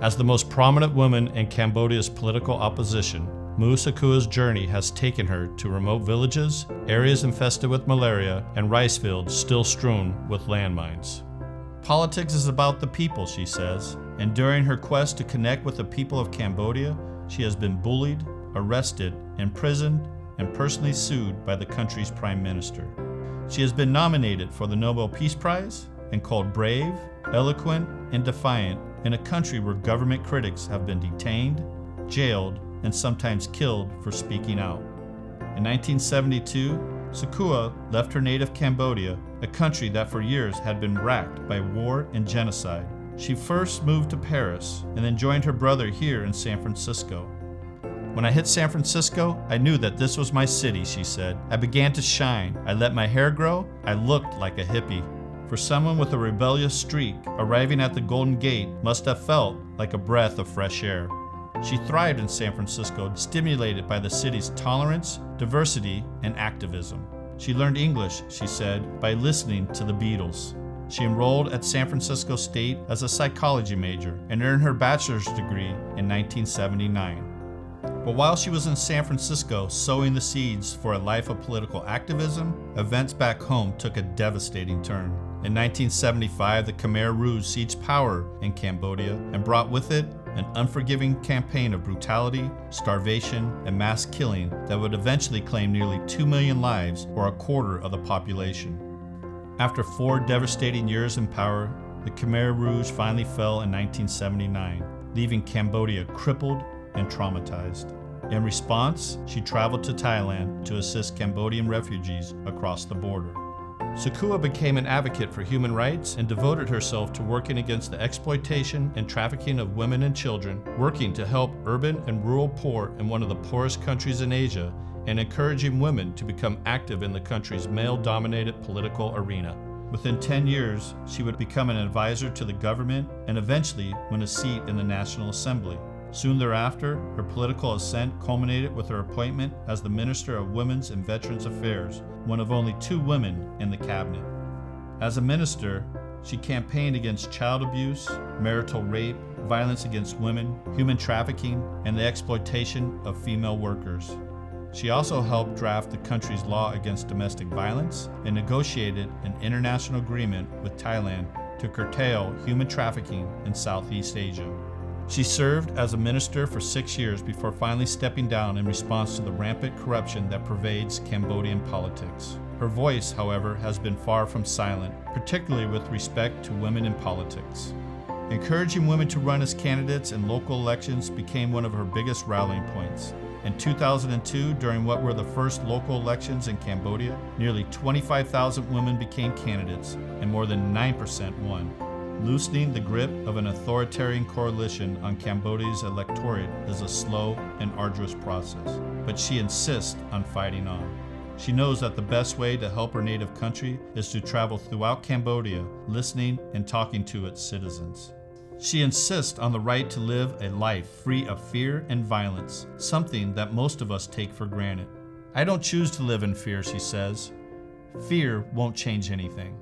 As the most prominent woman in Cambodia's political opposition, Mu Sochua's journey has taken her to remote villages, areas infested with malaria, and rice fields still strewn with landmines. Politics is about the people, she says, and during her quest to connect with the people of Cambodia, she has been bullied, arrested, imprisoned, and personally sued by the country's prime minister. She has been nominated for the Nobel Peace Prize and called brave, eloquent, and defiant in a country where government critics have been detained, jailed, and sometimes killed for speaking out. In 1972, Sochua left her native Cambodia, a country that for years had been racked by war and genocide. She first moved to Paris and then joined her brother here in San Francisco. When I hit San Francisco, I knew that this was my city, she said. I began to shine. I let my hair grow. I looked like a hippie. For someone with a rebellious streak, arriving at the Golden Gate must have felt like a breath of fresh air. She thrived in San Francisco, stimulated by the city's tolerance, diversity, and activism. She learned English, she said, by listening to the Beatles. She enrolled at San Francisco State as a psychology major and earned her bachelor's degree in 1979. But while she was in San Francisco sowing the seeds for a life of political activism, events back home took a devastating turn. In 1975, the Khmer Rouge seized power in Cambodia and brought with it an unforgiving campaign of brutality, starvation, and mass killing that would eventually claim nearly 2 million lives, or a quarter of the population. After 4 devastating years in power, the Khmer Rouge finally fell in 1979, leaving Cambodia crippled and traumatized. In response, she traveled to Thailand to assist Cambodian refugees across the border. Sochua became an advocate for human rights and devoted herself to working against the exploitation and trafficking of women and children, working to help urban and rural poor in one of the poorest countries in Asia, and encouraging women to become active in the country's male-dominated political arena. Within 10 years, she would become an advisor to the government and eventually win a seat in the National Assembly. Soon thereafter, her political ascent culminated with her appointment as the Minister of Women's and Veterans Affairs, one of only 2 women in the cabinet. As a minister, she campaigned against child abuse, marital rape, violence against women, human trafficking, and the exploitation of female workers. She also helped draft the country's law against domestic violence and negotiated an international agreement with Thailand to curtail human trafficking in Southeast Asia. She served as a minister for 6 years before finally stepping down in response to the rampant corruption that pervades Cambodian politics. Her voice, however, has been far from silent, particularly with respect to women in politics. Encouraging women to run as candidates in local elections became one of her biggest rallying points. In 2002, during what were the first local elections in Cambodia, nearly 25,000 women became candidates, and more than 9% won. Loosening the grip of an authoritarian coalition on Cambodia's electorate is a slow and arduous process, but she insists on fighting on. She knows that the best way to help her native country is to travel throughout Cambodia, listening and talking to its citizens. She insists on the right to live a life free of fear and violence, something that most of us take for granted. I don't choose to live in fear, she says. Fear won't change anything.